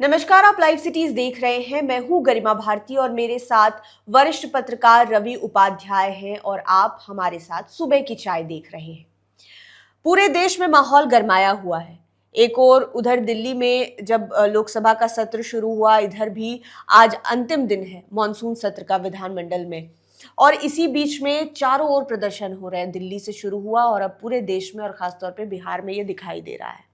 नमस्कार, आप live cities देख रहे हैं। मैं हूं गरिमा भारती और मेरे साथ वरिष्ठ पत्रकार रवि उपाध्याय हैं और आप हमारे साथ सुबह की चाय देख रहे हैं। पूरे देश में माहौल गरमाया हुआ है। एक और उधर दिल्ली में जब लोकसभा का सत्र शुरू हुआ, इधर भी आज अंतिम दिन है मॉनसून सत्र का विधानमंडल में। और इसी बीच में चारों ओर प्रदर्शन हो रहे हैं। दिल्ली से शुरू हुआ और अब पूरे देश में और खासतौर पे बिहार में ये दिखाई दे रहा है।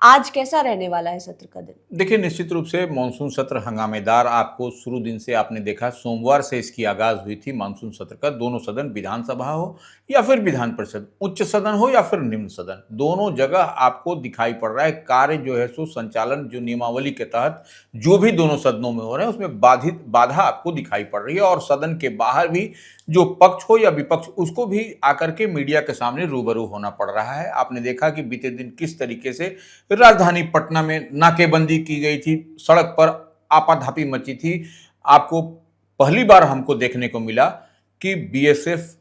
आज कैसा रहने वाला है सत्र का दिन? देखिए, निश्चित रूप से मानसून सत्र हंगामेदार आपको शुरू दिन से आपने देखा। सोमवार से इसकी आगाज हुई थी मानसून सत्र का। दोनों सदन, विधानसभा हो या फिर विधान परिषद, उच्च सदन हो या फिर निम्न सदन, दोनों जगह आपको दिखाई पड़ रहा है कार्य जो है सो संचालन जो नियमावली के तहत जो भी दोनों सदनों में हो रहे हैं उसमें बाधा आपको दिखाई पड़ रही है। और सदन के बाहर भी जो पक्ष हो या विपक्ष, उसको भी आकर के मीडिया के सामने रूबरू होना पड़ रहा है। आपने देखा कि बीते दिन किस तरीके से राजधानी पटना में नाकेबंदी की गई थी, सड़क पर आपाधापी मची थी। आपको पहली बार हमको देखने को मिला कि बीएसएफ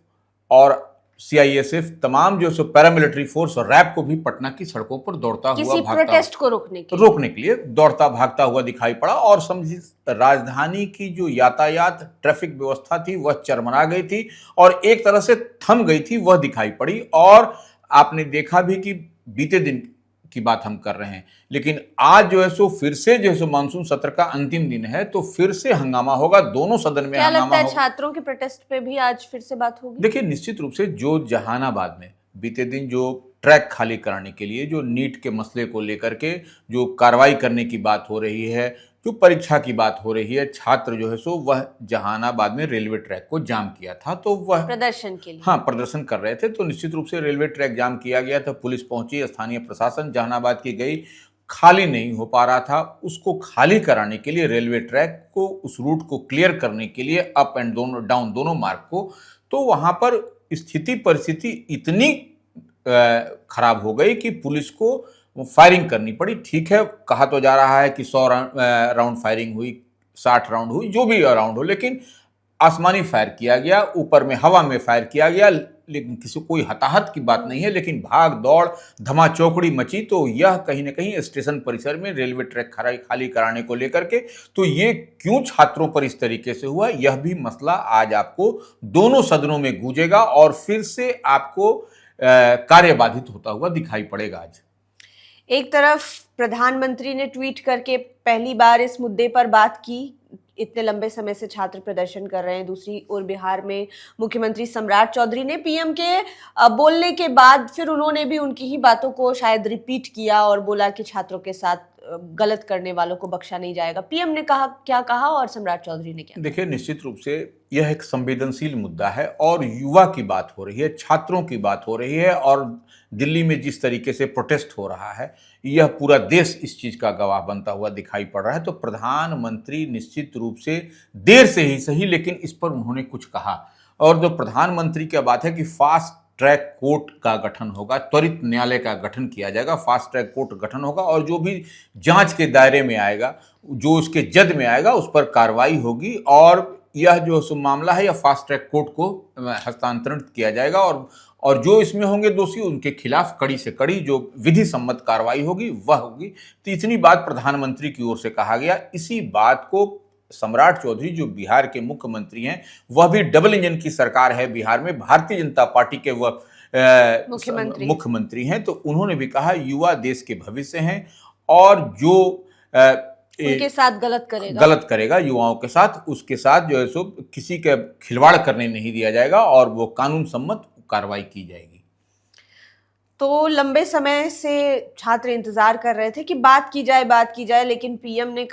और सीआईएसएफ, तमाम जो सो पैरामिलिट्री फोर्स और रैब को भी पटना की सड़कों पर दौड़ता हुआ किसी प्रोटेस्ट को रोकने के लिए दौड़ता भागता हुआ दिखाई पड़ा। और समझिए, राजधानी की जो यातायात ट्रैफिक व्यवस्था थी वह चरमरा गई थी और एक तरह से थम गई थी, वह दिखाई पड़ी। और आपने देखा भी कि बीते दिन की बात हम कर रहे हैं, लेकिन आज जो है सो फिर से जो है सो मानसून सत्र का अंतिम दिन है, तो फिर से हंगामा होगा दोनों सदन में। क्या लगता है छात्रों के प्रोटेस्ट पे भी आज फिर से बात होगी? देखिए, निश्चित रूप से जो जहानाबाद में बीते दिन जो ट्रैक खाली कराने के लिए, जो नीट के मसले को लेकर के जो कार्रवाई करने की बात हो रही है, जो परीक्षा की बात हो रही है, छात्र जो है सो वह जहानाबाद में रेलवे ट्रैक को जाम किया था, तो वह प्रदर्शन के लिए, हाँ, प्रदर्शन कर रहे थे। तो निश्चित रूप से रेलवे ट्रैक जाम किया गया था, पुलिस पहुंची, स्थानीय प्रशासन जहानाबाद की गई, खाली नहीं हो पा रहा था। उसको खाली कराने के लिए, रेलवे ट्रैक को, उस रूट को क्लियर करने के लिए, अप एंड डाउन दोनों मार्ग को, तो वहां पर स्थिति परिस्थिति इतनी खराब हो गई कि पुलिस को फायरिंग करनी पड़ी। ठीक है, कहा तो जा रहा है कि 100 राउंड फायरिंग हुई, 60 राउंड हुई, जो भी राउंड हो, लेकिन आसमानी फायर किया गया, ऊपर में हवा में फायर किया गया, लेकिन किसी कोई हताहत की बात नहीं है। लेकिन भाग दौड़ धमाचौकड़ी मची। तो यह कहीं ना कहीं स्टेशन परिसर में रेलवे ट्रैक खाली कराने को लेकर के, तो ये क्यों छात्रों पर इस तरीके से हुआ, यह भी मसला आज आपको दोनों सदनों में गूंजेगा और फिर से आपको कार्य बाधित होता हुआ दिखाई पड़ेगा। आज एक तरफ प्रधानमंत्री ने ट्वीट करके पहली बार इस मुद्दे पर बात की, इतने लंबे समय से छात्र प्रदर्शन कर रहे हैं। दूसरी ओर बिहार में मुख्यमंत्री सम्राट चौधरी ने पीएम के बोलने के बाद फिर उन्होंने भी उनकी ही बातों को शायद रिपीट किया और बोला कि छात्रों के साथ गलत करने वालों को बख्शा नहीं जाएगा। पीएम ने कहा, क्या कहा और सम्राट चौधरी ने क्या? देखिए, निश्चित रूप से यह एक संवेदनशील मुद्दा है और युवा की बात हो रही है, छात्रों की बात हो रही है। और दिल्ली में जिस तरीके से प्रोटेस्ट हो रहा है, यह पूरा देश इस चीज का गवाह बनता हुआ दिखाई पड़ रहा है। तो प्रधानमंत्री निश्चित रूप से देर से ही सही, लेकिन इस पर उन्होंने कुछ कहा। और जो प्रधानमंत्री की बात है कि फास्ट ट्रैक कोर्ट का गठन होगा, त्वरित न्यायालय का गठन किया जाएगा, फास्ट ट्रैक कोर्ट गठन होगा और जो भी जांच के दायरे में आएगा, जो उसके जद में आएगा, उस पर कार्रवाई होगी और यह जो मामला है, यह फास्ट ट्रैक कोर्ट को हस्तांतरित किया जाएगा और जो इसमें होंगे दोषी, उनके खिलाफ कड़ी से कड़ी जो विधि सम्मत कार्रवाई होगी वह होगी। तो इतनी बात प्रधानमंत्री की ओर से कहा गया। इसी बात को सम्राट चौधरी, जो बिहार के मुख्यमंत्री हैं, वह भी डबल इंजन की सरकार है बिहार में, भारतीय जनता पार्टी के वह मुख्यमंत्री हैं, तो उन्होंने भी कहा युवा देश के भविष्य हैं और जो उनके साथ गलत करेगा युवाओं के साथ, उसके साथ जो है सो किसी के खिलवाड़ करने नहीं दिया जाएगा और वो कानून सम्मत कार्रवाई की जाएगी। तो लंबे समय से छात्र इंतजार कर रहे थे कि बात की जाए, लेकिन पीएम ने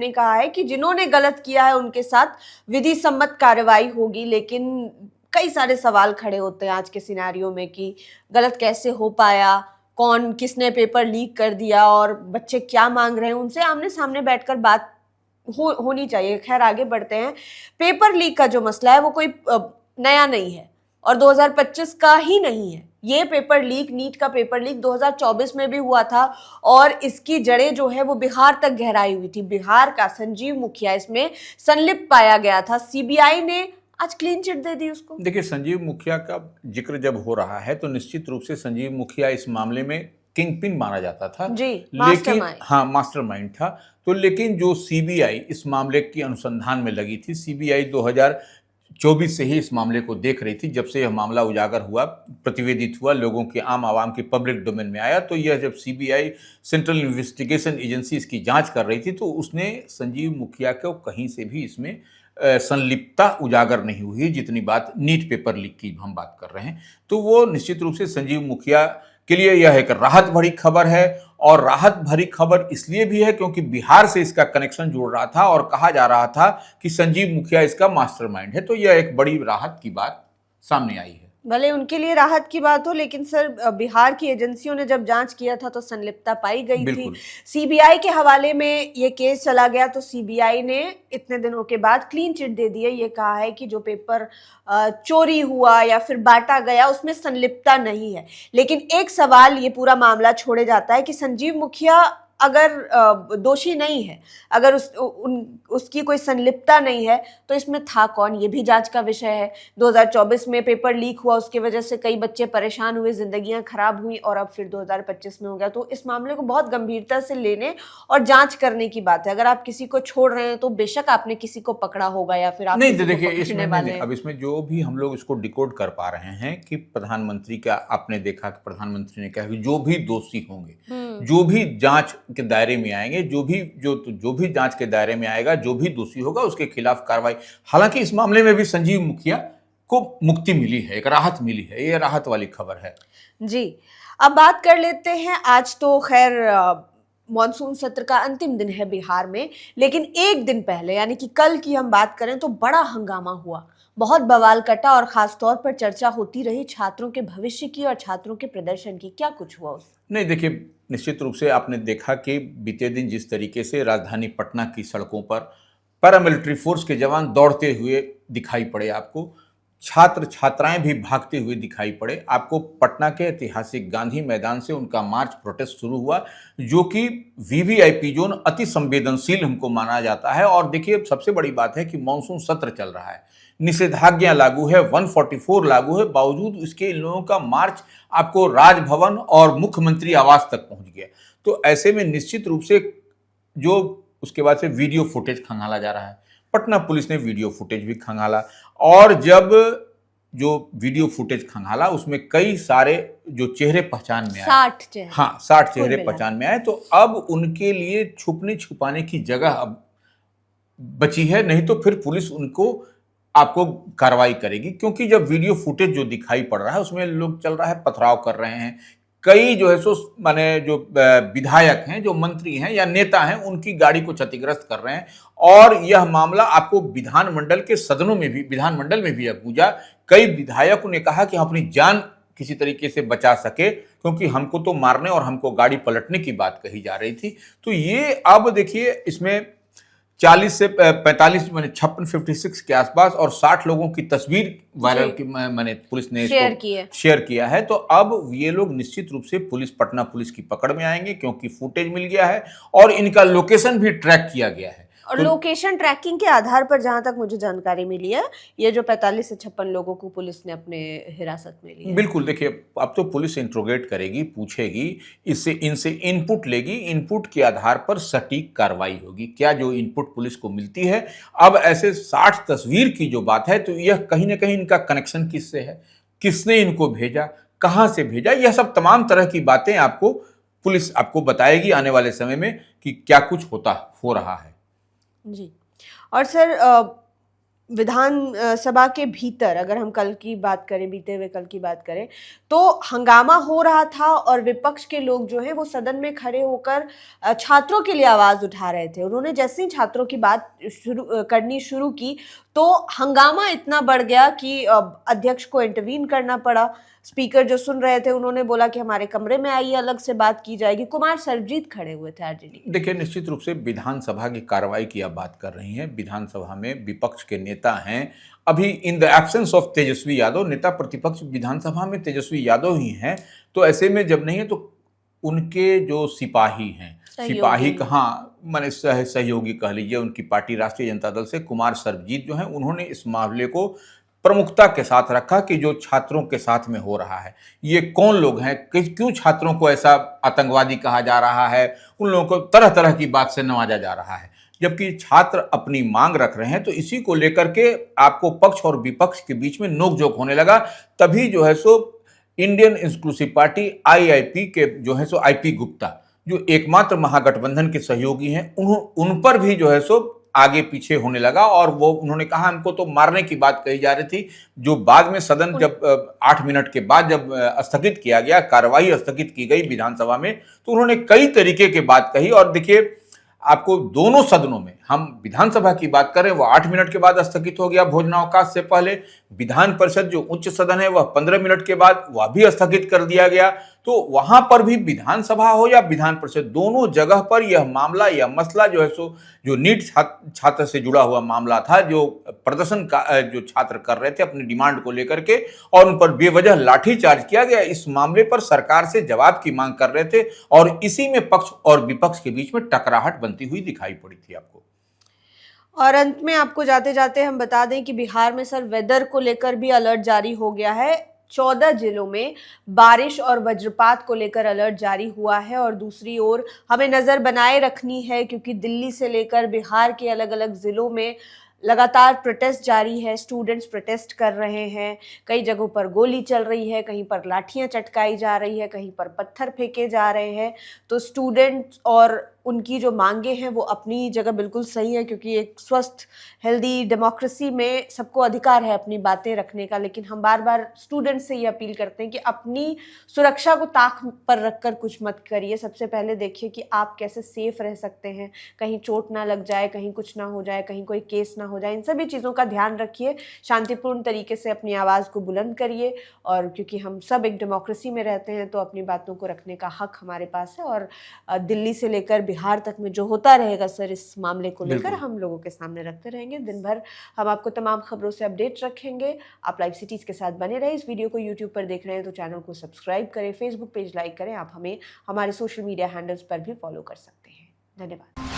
कहा है कि जिन्होंने गलत किया है उनके साथ विधि सम्मत कार्रवाई होगी। लेकिन कई सारे सवाल खड़े होते हैं आज के सिनेरियो में कि गलत कैसे हो पाया, कौन किसने पेपर लीक कर दिया और बच्चे क्या मांग रहे हैं, उनसे आमने सामने बैठकर बात होनी चाहिए। खैर, आगे बढ़ते हैं। पेपर लीक का जो मसला है वो कोई नया नहीं है और 2025 का ही नहीं है। ये पेपर लीक, नीट का पेपर लीक 2024 में भी हुआ था और इसकी जड़ें जो है वो बिहार तक गहराई हुई थी। बिहार का संजीव मुखिया इसमें संलिप्त पाया गया था। सीबीआई ने आज क्लीन चिट दे दी उसको। देखिए, संजीव मुखिया का जिक्र जब हो रहा है तो निश्चित रूप से संजीव मुखिया इस मामले में किंग पिन माना जाता था। जी, लेकिन मास्टरमाइंड। हाँ, मास्टरमाइंड था। तो लेकिन जो सीबीआई इस मामले की अनुसंधान में लगी थी, सीबीआई 2024 से ही इस मामले को देख रही थी। जब से यह मामला उजागर हुआ, प्रतिवेदित हुआ, लोगों के आम आवाम के पब्लिक डोमेन में आया, तो यह जब सीबीआई सेंट्रल इन्वेस्टिगेशन एजेंसी इसकी जांच कर रही थी, तो उसने संजीव मुखिया को कहीं से भी इसमें संलिप्तता उजागर नहीं हुई। जितनी बात नीट पेपर लीक की हम बात कर रहे हैं, तो वो निश्चित रूप से संजीव मुखिया के लिए यह एक राहत भरी खबर है। और राहत भरी खबर इसलिए भी है क्योंकि बिहार से इसका कनेक्शन जुड़ रहा था और कहा जा रहा था कि संजीव मुखिया इसका मास्टरमाइंड है। तो यह एक बड़ी राहत की बात सामने आई है। भले उनके लिए राहत की बात हो, लेकिन सर बिहार की एजेंसियों ने जब जांच किया था तो संलिप्तता पाई गई थी। बिल्कुल। सीबीआई के हवाले में ये केस चला गया तो सीबीआई ने इतने दिनों के बाद क्लीन चिट दे दी है। ये कहा है कि जो पेपर चोरी हुआ या फिर बांटा गया उसमें संलिप्तता नहीं है। लेकिन एक सवाल ये पूरा मामला छोड़े जाता है कि संजीव मुखिया अगर दोषी नहीं है, अगर उसकी कोई संलिप्तता नहीं है, तो इसमें था कौन, ये भी जांच का विषय है। 2024 में पेपर लीक हुआ, उसकी वजह से कई बच्चे परेशान हुए, जिंदगियां खराब हुई, और अब फिर 2025 में हो गया। तो इस मामले को बहुत गंभीरता से लेने और जांच करने की बात है। अगर आप किसी को छोड़ रहे हैं तो बेशक आपने किसी को पकड़ा होगा या फिर आप नहीं, किसी को देखिए पकड़ने वाले हैं। अब इसमें जो भी हम लोग इसको डिकोड कर पा रहे हैं कि प्रधानमंत्री का, आपने देखा कि प्रधानमंत्री ने कहा कि जो भी दोषी होंगे, जो भी जांच के दायरे में आएंगे, जो भी जांच के दायरे में आएगा, जो भी दोषी होगा उसके खिलाफ कार्रवाई। हालांकि इस मामले में भी संजीव मुखिया को मुक्ति मिली है, एक राहत मिली है। ये राहत वाली खबर है जी। अब बात कर लेते हैं, आज तो खैर मॉनसून सत्र का अंतिम दिन है बिहार में, लेकिन एक दिन पहले यानी कि कल की हम बात करें तो बड़ा हंगामा हुआ, बहुत बवाल कटा, और खास तौर पर चर्चा होती रही छात्रों के भविष्य की और छात्रों के प्रदर्शन की। क्या कुछ हुआ उस? नहीं, देखिए निश्चित रूप से आपने देखा कि बीते दिन जिस तरीके से राजधानी पटना की सड़कों पर पैरामिलिट्री फोर्स के जवान दौड़ते हुए दिखाई पड़े, आपको छात्र छात्राएं भी भागते हुए दिखाई पड़े। आपको पटना के ऐतिहासिक गांधी मैदान से उनका मार्च प्रोटेस्ट शुरू हुआ, जो कि वीवीआईपी जोन अति संवेदनशील हमको माना जाता है। और देखिए सबसे बड़ी बात है कि मानसून सत्र चल रहा है, निषेधाज्ञा लागू है, 144 लागू है, बावजूद इसके इन लोगों का मार्च आपको राजभवन और मुख्यमंत्री आवास तक पहुंच गया। तो ऐसे में निश्चित रूप से जो उसके बाद से वीडियो फुटेज खंगाला जा रहा है, पटना पुलिस ने वीडियो फुटेज भी खंगाला, और जब जो वीडियो फुटेज खंगाला उसमें कई सारे जो चेहरे पहचान में आए, 60 चेहरे, हाँ 60 चेहरे पहचान में आए। तो अब उनके लिए छुपने छुपाने की जगह अब बची है, नहीं तो फिर पुलिस उनको आपको कार्रवाई करेगी। क्योंकि जब वीडियो फुटेज जो दिखाई पड़ रहा है उसमें लोग चल रहा है, पथराव कर रहे हैं, कई जो है सो माने जो विधायक हैं, जो मंत्री हैं या नेता हैं, उनकी गाड़ी को क्षतिग्रस्त कर रहे हैं। और यह मामला आपको विधानमंडल के सदनों में भी, विधानमंडल में भी गूंजा। कई विधायकों ने कहा कि हम अपनी जान किसी तरीके से बचा सके, क्योंकि हमको तो मारने और हमको गाड़ी पलटने की बात कही जा रही थी। तो ये अब देखिए इसमें 40 से 45 मैंने 56 के आसपास और 60 लोगों की तस्वीर वायरल की, मैंने पुलिस ने शेयर किया है। तो अब ये लोग निश्चित रूप से पटना पुलिस की पकड़ में आएंगे, क्योंकि फुटेज मिल गया है और इनका लोकेशन भी ट्रैक किया गया है। और लोकेशन ट्रैकिंग के आधार पर जहां तक मुझे जानकारी मिली है, ये जो 45 से 56 लोगों को पुलिस ने अपने हिरासत में लिया। बिल्कुल, देखिए अब तो पुलिस इंट्रोगेट करेगी, पूछेगी, इनसे इनपुट लेगी, इनपुट के आधार पर सटीक कार्रवाई होगी। क्या जो इनपुट पुलिस को मिलती है, अब ऐसे 60 तस्वीर की जो बात है, तो यह कहीं ना कहीं इनका कनेक्शन किससे है, किसने इनको भेजा, कहां से भेजा, यह सब तमाम तरह की बातें आपको पुलिस आपको बताएगी आने वाले समय में कि क्या कुछ हो रहा है जी। और सर विधान सभा के भीतर अगर हम कल की बात करें, बीते हुए कल की बात करें, तो हंगामा हो रहा था और विपक्ष के लोग जो हैं वो सदन में खड़े होकर छात्रों के लिए आवाज उठा रहे थे। उन्होंने जैसे ही छात्रों की बात करनी शुरू की तो हंगामा इतना बढ़ गया कि अध्यक्ष को इंटरवीन करना पड़ा। स्पीकर जो सुन रहे थे उन्होंने बोला कि हमारे कमरे में आइए, अलग से बात की जाएगी। कुमार सर्वजीत खड़े हुए थे आरजेडी। देखिए निश्चित रूप से विधानसभा की कार्रवाई की आप बात कर रही हैं। विधानसभा में विपक्ष के नेता हैं, अभी in the absence of Tejashwi Yadav, नेता प्रतिपक्ष विधानसभा में तेजस्वी यादव ही हैं। तो ऐसे में जब नहीं है तो उनके जो सिपाही हैं, सिपाही कहाँ माने सहयोगी कह लीजिए, उनकी पार्टी राष्ट्रीय जनता दल से कुमार सर्वजीत जो हैं, उन्होंने इस मामले को प्रमुखता के साथ रखा कि जो छात्रों के साथ में हो रहा है, ये कौन लोग हैं, क्यों छात्रों को ऐसा आतंकवादी कहा जा रहा है, उन लोगों को तरह तरह की बात से नवाजा जा रहा है। जबकि छात्र अपनी मांग रख रहे हैं, तो इसी को लेकर के आपको पक्ष और विपक्ष के बीच में नोकझोंक होने लगा। तभी जो है so Indian inclusive party IIP के जो है सो आईपी गुप्ता, जो एकमात्र महागठबंधन के सहयोगी हैं, उन पर भी जो है सो आगे पीछे होने लगा और वो उन्होंने कहा हमको तो मारने की बात कही जा रही थी। जो बाद में सदन जब 8 मिनट के बाद जब स्थगित किया गया, कार्यवाही स्थगित की गई विधानसभा में, तो उन्होंने कई तरीके की बात कही। और देखिए, आपको दोनों सदनों में, हम विधानसभा की बात करें वो 8 मिनट के बाद स्थगित हो गया भोजनावकाश से पहले, विधान परिषद जो उच्च सदन है वह 15 मिनट के बाद वह भी स्थगित कर दिया गया। तो वहां पर भी विधानसभा हो या विधान परिषद, दोनों जगह पर यह मामला, यह मसला जो है सो जो नीट छात्र से जुड़ा हुआ मामला था, जो प्रदर्शन का जो छात्र कर रहे थे अपनी डिमांड को लेकर के, और उन पर बेवजह लाठीचार्ज किया गया, इस मामले पर सरकार से जवाब की मांग कर रहे थे। और इसी में पक्ष और विपक्ष के बीच में टकराहट बनती हुई दिखाई पड़ी थी आपको। और अंत में आपको जाते जाते हम बता दें कि बिहार में सर वेदर को लेकर भी अलर्ट जारी हो गया है। 14 जिलों में बारिश और वज्रपात को लेकर अलर्ट जारी हुआ है। और दूसरी ओर हमें नज़र बनाए रखनी है, क्योंकि दिल्ली से लेकर बिहार के अलग अलग ज़िलों में लगातार प्रोटेस्ट जारी है। स्टूडेंट्स प्रोटेस्ट कर रहे हैं, कई जगहों पर गोली चल रही है, कहीं पर लाठियां चटकाई जा रही है, कहीं पर पत्थर फेंके जा रहे हैं। तो स्टूडेंट्स और उनकी जो मांगे हैं वो अपनी जगह बिल्कुल सही है, क्योंकि एक स्वस्थ हेल्दी डेमोक्रेसी में सबको अधिकार है अपनी बातें रखने का। लेकिन हम बार बार स्टूडेंट्स से ये अपील करते हैं कि अपनी सुरक्षा को ताक पर रखकर कुछ मत करिए। सबसे पहले देखिए कि आप कैसे सेफ रह सकते हैं, कहीं चोट ना लग जाए, कहीं कुछ ना हो जाए, कहीं कोई केस ना हो जाए। इन सभी चीज़ों का ध्यान रखिए, शांतिपूर्ण तरीके से अपनी आवाज़ को बुलंद करिए। और क्योंकि हम सब एक डेमोक्रेसी में रहते हैं, तो अपनी बातों को रखने का हक हमारे पास है। और दिल्ली से लेकर बिहार तक में जो होता रहेगा सर, इस मामले को लेकर हम लोगों के सामने रखते रहेंगे। दिन भर हम आपको तमाम खबरों से अपडेट रखेंगे। आप लाइव सिटीज़ के साथ बने रहे। इस वीडियो को यूट्यूब पर देख रहे हैं तो चैनल को सब्सक्राइब करें, फेसबुक पेज लाइक करें। आप हमें हमारे सोशल मीडिया हैंडल्स पर भी फॉलो कर सकते हैं। धन्यवाद।